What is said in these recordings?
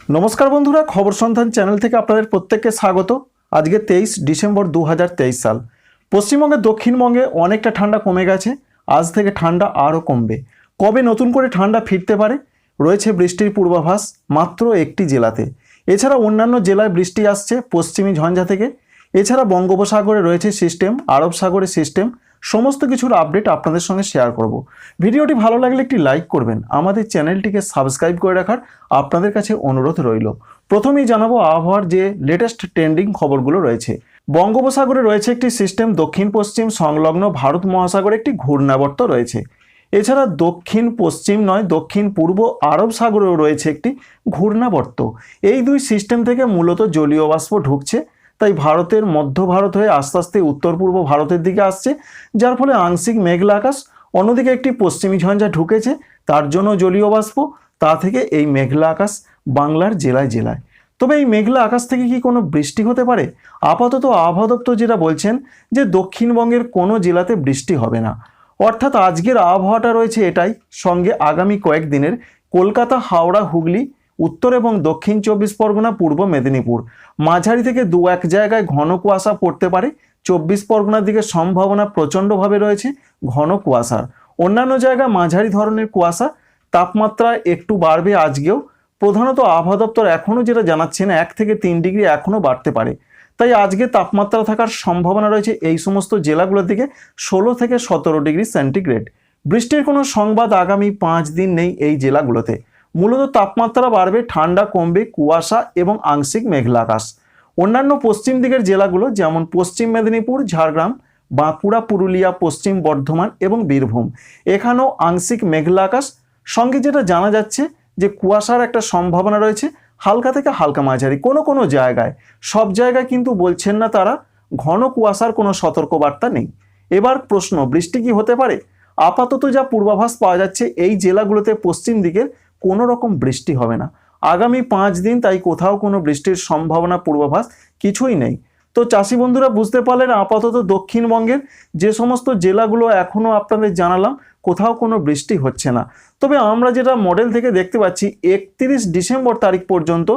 নমস্কার বন্ধুরা, খবর সন্ধান চ্যানেল থেকে আপনাদের প্রত্যেককে স্বাগত। আজকে 23 ডিসেম্বর 2023 সাল। পশ্চিমবঙ্গের দক্ষিণবঙ্গে অনেকটা ঠান্ডা কমে গেছে। আজ থেকে ঠান্ডা আরও কমবে। কবে নতুন করে ঠান্ডা ফিরতে পারে? রয়েছে বৃষ্টির পূর্বাভাস মাত্র একটি জেলাতে। এছাড়া অন্যান্য জেলায় বৃষ্টি আসছে পশ্চিমী ঝঞ্ঝা থেকে। এছাড়া বঙ্গোপসাগরে রয়েছে সিস্টেম, আরব সাগরে সিস্টেম, সমস্ত কিছুর আপডেট আপনাদের সঙ্গে শেয়ার করব। ভিডিওটি ভালো লাগলে একটি লাইক করবেন, আমাদের চ্যানেলটিকে সাবস্ক্রাইব করে রাখার আপনাদের কাছে অনুরোধ রইল। প্রথমেই জানাবো আবহাওয়ার যে লেটেস্ট ট্রেন্ডিং খবরগুলো রয়েছে। বঙ্গোপসাগরে রয়েছে একটি সিস্টেম, দক্ষিণ পশ্চিম সংলগ্ন ভারত মহাসাগরে একটি ঘূর্ণাবর্ত রয়েছে। এছাড়া দক্ষিণ পশ্চিম নয়, দক্ষিণ পূর্ব আরব সাগরেও রয়েছে একটি ঘূর্ণাবর্ত। এই দুই সিস্টেম থেকে মূলত জলীয় বাষ্প ঢুকছে, তাই ভারতের মধ্য ভারত হয়ে আস্তে আস্তে উত্তর পূর্ব ভারতের দিকে আসছে, যার ফলে আংশিক মেঘলা আকাশ। অন্যদিকে একটি পশ্চিমী ঝঞ্ঝা ঢুকেছে, তার জন্য জলীয় বাষ্প, তা থেকে এই মেঘলা আকাশ বাংলার জেলায় জেলায়। তবে এই মেঘলা আকাশ থেকে কি কোনো বৃষ্টি হতে পারে? আপাতত আবহাওয়া দপ্তর যেটা বলছেন যে দক্ষিণবঙ্গের কোনো জেলাতে বৃষ্টি হবে না। অর্থাৎ আজকের আবহাওয়াটা রয়েছে এটাই, সঙ্গে আগামী কয়েকদিনের কলকাতা, হাওড়া, হুগলি, উত্তর এবং দক্ষিণ 24 পরগনা, পূর্ব মেদিনীপুর মাঝারি থেকে দু এক জায়গায় ঘন কুয়াশা পড়তে পারে। 24 পরগনার দিকে সম্ভাবনা প্রচণ্ডভাবে রয়েছে ঘন কুয়াশার। অন্যান্য জায়গায় মাঝারি ধরনের কুয়াশা। তাপমাত্রা একটু বাড়বে আজকেও। প্রধানত আবহাওয়া দপ্তর এখনও যেটা জানাচ্ছেন 1 থেকে 3 ডিগ্রি এখনও বাড়তে পারে। তাই আজকে তাপমাত্রা থাকার সম্ভাবনা রয়েছে এই সমস্ত জেলাগুলোর দিকে 16 থেকে 17 ডিগ্রি সেন্টিগ্রেড। বৃষ্টির কোনো সংবাদ আগামী 5 দিন নেই এই জেলাগুলোতে। মূলত তাপমাত্রা বাড়বে, ঠান্ডা কমবে, কুয়াশা এবং আংশিক মেঘলা আকাশ। অন্যান্য পশ্চিম দিকের জেলাগুলো যেমন পশ্চিম মেদিনীপুর, ঝাড়গ্রাম, বাঁকুড়া, পুরুলিয়া, পশ্চিম বর্ধমান এবং বীরভূম, এখানেও আংশিক মেঘলা আকাশ। সঙ্গে যেটা জানা যাচ্ছে যে কুয়াশার একটা সম্ভাবনা রয়েছে, হালকা থেকে হালকা মাঝারি কোনো কোনো জায়গায়। সব জায়গায় কিন্তু বলছেন না তারা, ঘন কুয়াশার কোনো সতর্কবার্তা নেই। এবার প্রশ্ন, বৃষ্টি কি হতে পারে? আপাতত যা পূর্বাভাস পাওয়া যাচ্ছে এই জেলাগুলোতে পশ্চিম দিকের কোনো রকম বৃষ্টি হবে না আগামী 5 দিন, তাই কোথাও কোনো বৃষ্টির সম্ভাবনা পূর্বাভাস কিছুই নেই। তো চাষি বন্ধুরা বুঝতে পারলেন, আপাতত দক্ষিণবঙ্গের যে সমস্ত জেলাগুলো এখনও আপনাদের জানালাম কোথাও কোনো বৃষ্টি হচ্ছে না। তবে আমরা যেটা মডেল থেকে দেখতে পাচ্ছি 31 ডিসেম্বর তারিখ পর্যন্ত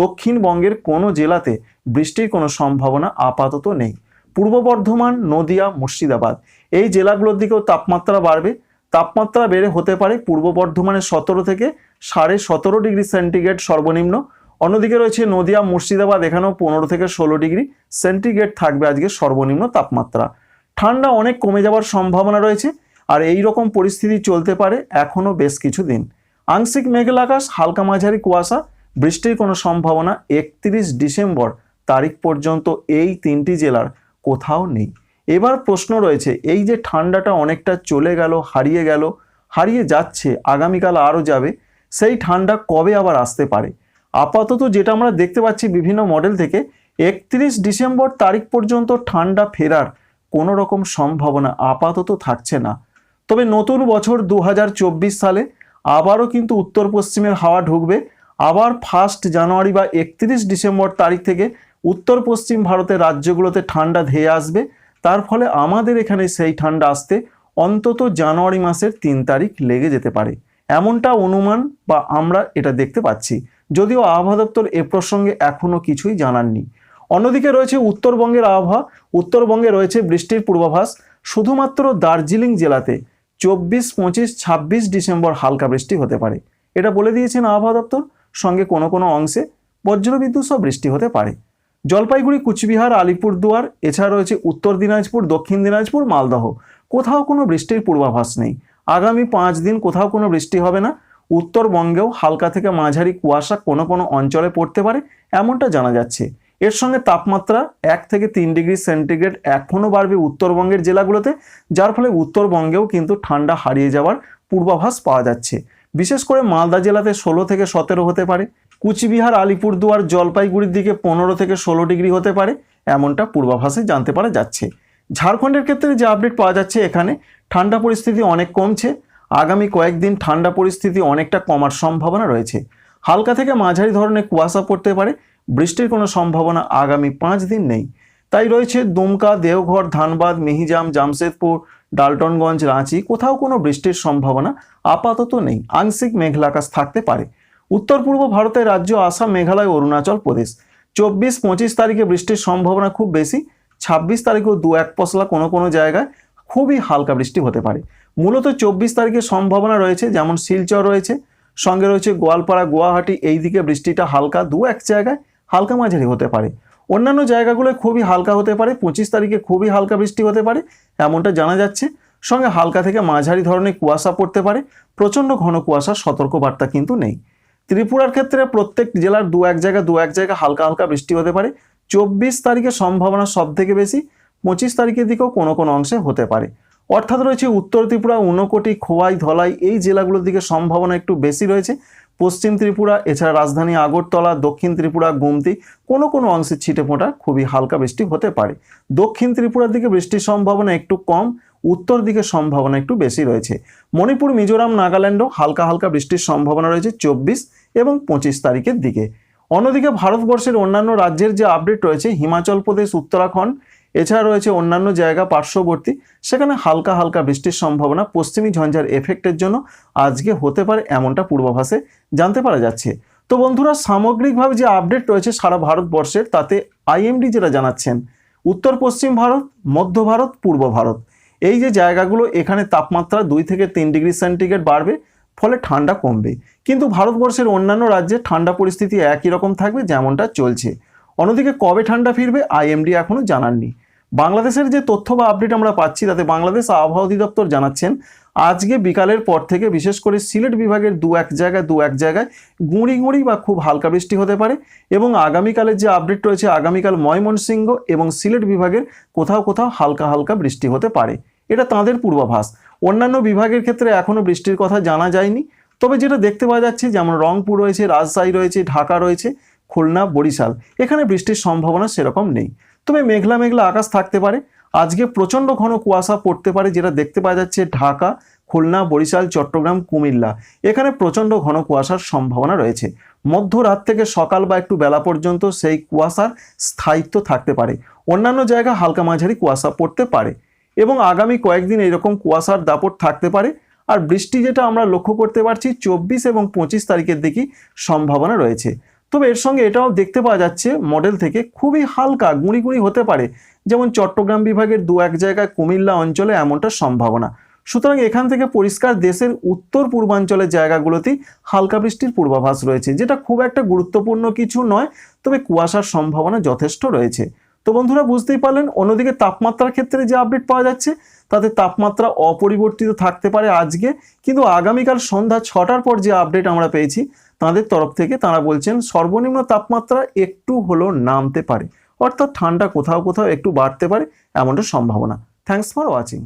দক্ষিণবঙ্গের কোনো জেলাতে বৃষ্টির কোনো সম্ভাবনা আপাতত নেই। পূর্ব বর্ধমান, নদিয়া, মুর্শিদাবাদ এই জেলাগুলোর দিকেও তাপমাত্রা বাড়বে। তাপমাত্রা বেড়ে হতে পারে পূর্ব বর্ধমানে 17 থেকে 17.5 ডিগ্রি সেন্টিগ্রেড সর্বনিম্ন। অন্যদিকে রয়েছে নদিয়া, মুর্শিদাবাদ, এখানেও 15 থেকে 16 ডিগ্রি সেন্টিগ্রেড থাকবে আজকে সর্বনিম্ন তাপমাত্রা। ঠান্ডা অনেক কমে যাওয়ার সম্ভাবনা রয়েছে, আর এই রকম পরিস্থিতি চলতে পারে এখনও বেশ কিছু দিন। আংশিক মেঘলা আকাশ, হালকা মাঝারি কুয়াশা, বৃষ্টির কোনো সম্ভাবনা 31 ডিসেম্বর তারিখ পর্যন্ত এই 3টি জেলার কোথাও নেই। এবার প্রশ্ন রয়েছে, এই যে ঠান্ডাটা অনেকটা চলে গেল, হারিয়ে যাচ্ছে, আগামীকাল আরও যাবে, সেই ঠান্ডা কবে আবার আসতে পারে? আপাতত যেটা আমরা দেখতে পাচ্ছি বিভিন্ন মডেল থেকে 31 ডিসেম্বর তারিখ পর্যন্ত ঠান্ডা ফেরার কোনো রকম সম্ভাবনা আপাতত থাকছে না। তবে নতুন বছর 2024 সালে আবারও কিন্তু উত্তর পশ্চিমের হাওয়া ঢুকবে। আবার 1 জানুয়ারি বা 31 ডিসেম্বর তারিখ থেকে উত্তর পশ্চিম ভারতের রাজ্যগুলোতে ঠান্ডা ধেয়ে আসবে। তার ফলে আমাদের এখানে সেই ঠান্ডা আসতে অন্তত জানুয়ারি মাসের 3 তারিখ লেগে যেতে পারে, এমনটা অনুমান বা আমরা এটা দেখতে পাচ্ছি, যদিও আবহাওয়া দপ্তর এ প্রসঙ্গে এখনও কিছুই জানাননি। অন্যদিকে রয়েছে উত্তরবঙ্গের আবহাওয়া। উত্তরবঙ্গে রয়েছে বৃষ্টির পূর্বাভাস। শুধুমাত্র দার্জিলিং জেলাতে 24, 25, 26 ডিসেম্বর হালকা বৃষ্টি হতে পারে, এটা বলে দিয়েছেন আবহাওয়া দপ্তর। সঙ্গে কোনো কোনো অংশে বজ্রবিদ্যুৎ সহ বৃষ্টি হতে পারে। জলপাইগুড়ি, কুচবিহার, আলিপুরদুয়ার, এছাড়া রয়েছে উত্তর দিনাজপুর, দক্ষিণ দিনাজপুর, মালদহ, কোথাও কোনো বৃষ্টির পূর্বাভাস নেই। আগামী 5 দিন কোথাও কোনো বৃষ্টি হবে না। উত্তরবঙ্গেও হালকা থেকে মাঝারি কুয়াশা কোনো কোনো অঞ্চলে পড়তে পারে, এমনটা জানা যাচ্ছে। এর সঙ্গে তাপমাত্রা 1 থেকে 3 ডিগ্রি সেন্টিগ্রেড এখনও বাড়বে উত্তরবঙ্গের জেলাগুলোতে, যার ফলে উত্তরবঙ্গেও কিন্তু ঠান্ডা হারিয়ে যাওয়ার পূর্বাভাস পাওয়া যাচ্ছে। বিশেষ করে মালদা জেলাতে 16 থেকে 17 হতে পারে। কুচবিহার, আলিপুরদুয়ার, জলপাইগুড়ির দিকে 15 থেকে 16 ডিগ্রি হতে পারে, এমনটা পূর্বাভাসে জানতে পারা যাচ্ছে। ঝাড়খণ্ডের ক্ষেত্রে যে আপডেট পাওয়া যাচ্ছে, এখানে ঠান্ডা পরিস্থিতি অনেক কমছে। আগামী কয়েকদিন ঠান্ডা পরিস্থিতি অনেকটা কমার সম্ভাবনা রয়েছে। হালকা থেকে মাঝারি ধরনের কুয়াশা পড়তে পারে, বৃষ্টির কোনো সম্ভাবনা আগামী 5 দিন নেই। তাই রয়েছে দুমকা, দেওঘর, ধানবাদ, মিহিজাম, জামশেদপুর, ডালটনগঞ্জ, রাঁচি, কোথাও কোনো বৃষ্টির সম্ভাবনা আপাতত নেই। আংশিক মেঘলা আকাশ থাকতে পারে। উত্তর পূর্ব ভারতের রাজ্য আসাম, মেঘালয়, অরুণাচল প্রদেশ 24-25 তারিখে বৃষ্টির সম্ভাবনা খুব বেশি। 26 তারিখেও 2-1 পশলা কোনো কোনো জায়গায় খুবই হালকা বৃষ্টি হতে পারে। মূলত 24 তারিখে সম্ভাবনা রয়েছে, যেমন শিলচর রয়েছে, সঙ্গে রয়েছে গোয়ালপাড়া, গুয়াহাটি, এই দিকে বৃষ্টিটা হালকা, 2-1 জায়গায় হালকা মাঝারি হতে পারে। অন্যান্য জায়গাগুলো খুবই হালকা হতে পারে। 25 তারিখে খুবই হালকা বৃষ্টি হতে পারে এমনটা জানা যাচ্ছে। সঙ্গে হালকা থেকে মাঝারি ধরনের কুয়াশা পড়তে পারে। প্রচণ্ড ঘন কুয়াশার সতর্কবার্তা কিন্তু নেই। ত্রিপুরার ক্ষেত্রে প্রত্যেক জেলার 2-1 জায়গা হালকা হালকা বৃষ্টি হতে পারে। 24 তারিখে সম্ভাবনা সব থেকে বেশি, 25 তারিখের দিকেও কোনো কোনো অংশে হতে পারে। অর্থাৎ রয়েছে উত্তর ত্রিপুরা, ঊনকোটি, খোয়াই, ধলাই এই জেলাগুলোর দিকে সম্ভাবনা একটু বেশি রয়েছে। পশ্চিম ত্রিপুরা, এছাড়া রাজধানী আগরতলা, দক্ষিণ ত্রিপুরা, গুমতি কোনো কোনো অংশে ছিটেফোঁটা খুবই হালকা বৃষ্টি হতে পারে। দক্ষিণ ত্রিপুরার দিকে বৃষ্টির সম্ভাবনা একটু কম, উত্তর দিকে সম্ভাবনা একটু বেশি রয়েছে। মণিপুর, মিজোরাম, নাগাল্যান্ডও হালকা হালকা বৃষ্টির সম্ভাবনা রয়েছে 24 এবং 25 তারিখের দিকে। অন্যদিকে ভারতবর্ষের অন্যান্য রাজ্যের যে আপডেট রয়েছে, হিমাচল প্রদেশ, উত্তরাখণ্ড, এছাড়া রয়েছে অন্যান্য জায়গা পার্শ্ববর্তী, সেখানে হালকা হালকা বৃষ্টির সম্ভাবনা পশ্চিমী ঝঞ্ঝার এফেক্টের জন্য আজকে হতে পারে, এমনটা পূর্বাভাসে জানতে পারা যাচ্ছে। তো বন্ধুরা, সামগ্রিকভাবে যে আপডেট রয়েছে সারা ভারতবর্ষের, তাতে আইএমডি যেটা জানাচ্ছেন, উত্তর পশ্চিম ভারত, মধ্য ভারত, পূর্ব ভারত এই যে জায়গাগুলো, এখানে তাপমাত্রা 2 থেকে 3 ডিগ্রি সেন্টিগ্রেড বাড়বে, ফলে ঠান্ডা কমবে। কিন্তু ভারতবর্ষের অন্যান্য রাজ্যে ঠান্ডা পরিস্থিতি একই রকম থাকবে যেমনটা চলছে। অন্যদিকে কবে ঠান্ডা ফিরবে আইএমডি এখনও জানাননি। বাংলাদেশের যে তথ্য বা আপডেট আমরা পাচ্ছি, তাতে বাংলাদেশ আবহাওয়া অধিদপ্তর জানাচ্ছেন আজকে বিকালের পর থেকে বিশেষ করে সিলেট বিভাগের 2-1 জায়গায় গুঁড়ি গুঁড়ি বা খুব হালকা বৃষ্টি হতে পারে। এবং আগামীকালের যে আপডেট রয়েছে, আগামীকাল ময়মনসিংহ এবং সিলেট বিভাগের কোথাও কোথাও হালকা হালকা বৃষ্টি হতে পারে। এটা তাঁদের পূর্বাভাস। অন্যান্য বিভাগের ক্ষেত্রে এখনও বৃষ্টির কথা জানা যায়নি। তবে যেটা দেখতে পাওয়া যাচ্ছে, যেমন রংপুর রয়েছে, রাজশাহী রয়েছে, ঢাকা রয়েছে, খুলনা, বরিশাল, এখানে বৃষ্টির সম্ভাবনা সেরকম নেই। তবে মেঘলা মেঘলা আকাশ থাকতে পারে। আজকে প্রচণ্ড ঘন কুয়াশা পড়তে পারে, যেটা দেখতে পাওয়া যাচ্ছে ঢাকা, খুলনা, বরিশাল, চট্টগ্রাম, কুমিল্লা, এখানে প্রচণ্ড ঘন কুয়াশার সম্ভাবনা রয়েছে। মধ্যরাত থেকে সকাল বা একটু বেলা পর্যন্ত সেই কুয়াশার স্থায়িত্ব থাকতে পারে। অন্যান্য জায়গা হালকা মাঝারি কুয়াশা পড়তে পারে এবং আগামী কয়েকদিন এরকম কুয়াশার দাপট থাকতে পারে। আর বৃষ্টি যেটা আমরা লক্ষ্য করতে পারছি 24 এবং 25 তারিখের দিকে সম্ভাবনা রয়েছে। তবে এর সঙ্গে এটাও দেখতে পাওয়া যাচ্ছে মডেল থেকে খুবই হালকা গুঁড়ি গুঁড়ি হতে পারে, যেমন চট্টগ্রাম বিভাগের 2-1 জায়গায়, কুমিল্লা অঞ্চলে এমনটা সম্ভাবনা। সুতরাং এখান থেকে পরিষ্কার দেশের উত্তর পূর্বাঞ্চলের জায়গাগুলোতেই হালকা বৃষ্টির পূর্বাভাস রয়েছে, যেটা খুব একটা গুরুত্বপূর্ণ কিছু নয়, তবে কুয়াশার সম্ভাবনা যথেষ্ট রয়েছে। তো বন্ধুরা, বুঝতেই পারলেন। অন্যদিকে তাপমাত্রার ক্ষেত্রে যে আপডেট পাওয়া যাচ্ছে, তাতে তাপমাত্রা অপরিবর্তিত থাকতে পারে আজকে, কিন্তু আগামীকাল সন্ধ্যা 6টার পর যে আপডেট আমরা পেয়েছি তাদের তরফ থেকে, তারা বলছেন সর্বনিম্ন তাপমাত্রা একটু হলেও নামতে পারে, অর্থাৎ ঠান্ডা কোথাও কোথাও একটু বাড়তে পারে, এমনটা সম্ভাবনা। Thanks for watching.